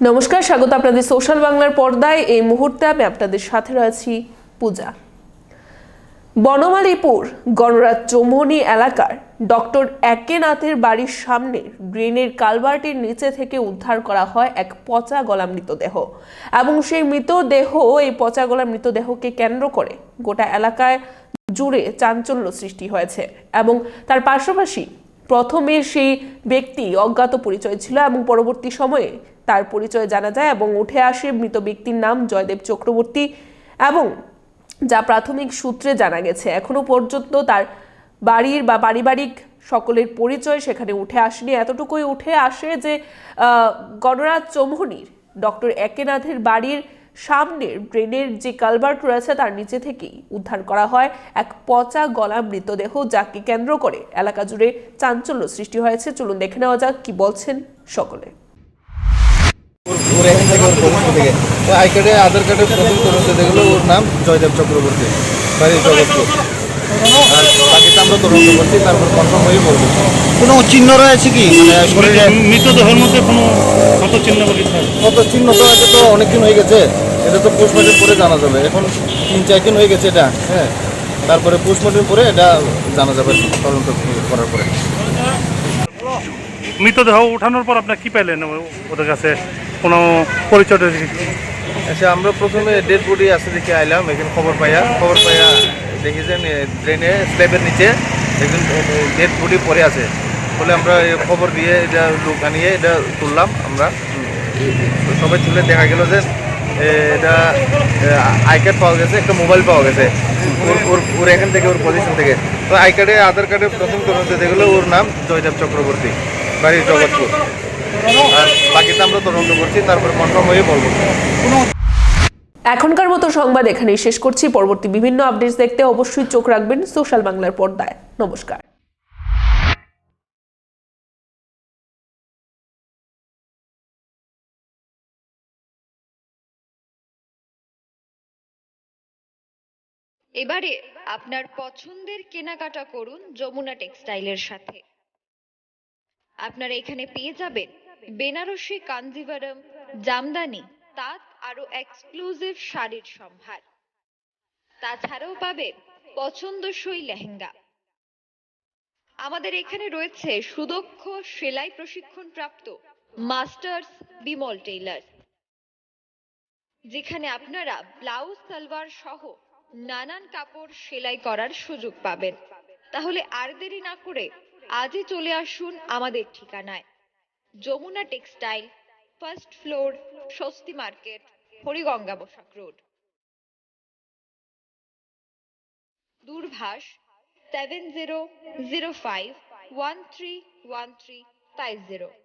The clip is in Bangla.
নমস্কার, স্বাগত আপনাদের সোশ্যাল বাংলার পর্দায়। এই মুহূর্তে আমি আপনাদের সাথে রয়েছি পূজা। বনমালীপুর গণরাজ চৌমুহনী এলাকার ডক্টর একেনাথের বাড়ির সামনে ড্রেনের কালভার্টের নিচে থেকে উদ্ধার করা হয় এক পচা গলা মৃতদেহ এবং সেই এই পচা গলা মৃতদেহকে কেন্দ্র করে গোটা এলাকায় জুড়ে চাঞ্চল্য সৃষ্টি হয়েছে এবং তার পাশাপাশি প্রথমে সেই ব্যক্তি অজ্ঞাত পরিচয় ছিল এবং পরবর্তী সময়ে তার পরিচয় জানা যায় এবং উঠে আসে মৃত ব্যক্তির নাম জয়দেব চক্রবর্তী। এবং যা প্রাথমিক সূত্রে জানা গেছে, এখনো পর্যন্ত তার বাড়ির বা পারিবারিক সকলের পরিচয় সেখানে উঠে আসেনি। এতটুকুই উঠে আসে যে গণরাজ চৌমুহনীর ডক্টর একেনাথের বাড়ির সামনের ড্রেনের যে কালভার্ট রয়েছে তার নিচে থেকেই উদ্ধার করা হয় এক পচা গলা মৃতদেহ, যাকে কেন্দ্র করে এলাকা জুড়ে চাঞ্চল্য সৃষ্টি হয়েছে। চলুন দেখে নেওয়া যাক কি বলছেন সকলে। আই কার্ডে আধার কার্ডে প্রথম তদন্ত দেখলো ওর নাম জয়দেব চক্রবর্তী, বাড়ি জগৎপুর। আর বাকিটা আমরা তদন্ত করছি, তারপর কনফার্ম হয়ে বলবো। কোনো চিহ্ন রয়েছে কি শরীরে? মৃতদেহের মধ্যে কোনো ক্ষত চিহ্ন কত চিহ্ন তো আছে, তো অনেকদিন হয়ে গেছে। এটা তো পোস্টমর্টম পরে জানা যাবে। এখন 3-4 দিন হয়ে গেছে এটা, হ্যাঁ। তারপরে পোস্টমর্টম পরে এটা জানা যাবে তদন্ত করার পরে। মৃতদেহ উঠানোর পর আপনার কি পেলেন ওদের কাছে? কোনো পরিচয়? আচ্ছা, আমরা প্রথমে ডেড বডি আছে দেখে আইলাম। এখানে খবর পাইয়া দেখেছেন ট্রেনে স্ল্যাবের নিচে একজন ডেড বডি পড়ে আছে বলে আমরা খবর দিয়ে এটা লোক আনিয়ে এটা তুললাম। আমরা সবাই তুলে দেখা গেল যে এটা আই কার্ড পাওয়া গেছে, একটা মোবাইল পাওয়া গেছে ওর এখান থেকে, ওর পজিশন থেকে। তো আই কার্ডে আধার কার্ডে প্রথম তদন্ত দেখলো ওর নাম জয়দেব চক্রবর্তী, বাড়ি জগৎপুর। আর বাকিটা আমরা তদন্ত করছি, তারপরে কনফার্ম হয়ে বলবো। এখনকার মতো সংবাদ এখানেই শেষ করছি। পরবর্তী বিভিন্ন আপডেটস দেখতে অবশ্যই চোখ রাখবেন সোশ্যাল বাংলার পর্দায়। নমস্কার। এবারে আপনার পছন্দের কেনাকাটা করুন যমুনা টেক্সটাইলের সাথে। আপনারা এখানে পেয়ে যাবেন বেনারসি, কাঞ্জিভারম, জামদানি, তাঁত আরো এক্সক্লুসিভ শাড়ির সম্ভার। তাছাড়াও পাবেন পছন্দসই লেহেঙ্গা। আমাদের এখানে রয়েছে সুদক্ষ সেলাই প্রশিক্ষণ প্রাপ্ত মাস্টার্স বিমল টেইলার, যেখানে আপনারা ব্লাউজ, সালোয়ার সহ নানান কাপড় সেলাই করার সুযোগ পাবেন। তাহলে আর দেরি না করে আজই চলে আসুন আমাদের ঠিকানায়, যমুনা টেক্সটাইল, ফার্স্ট ফ্লোর, স্বস্তি মার্কেট, হরিগঙ্গা বসাক রোড। দূরভাষ 7005131350।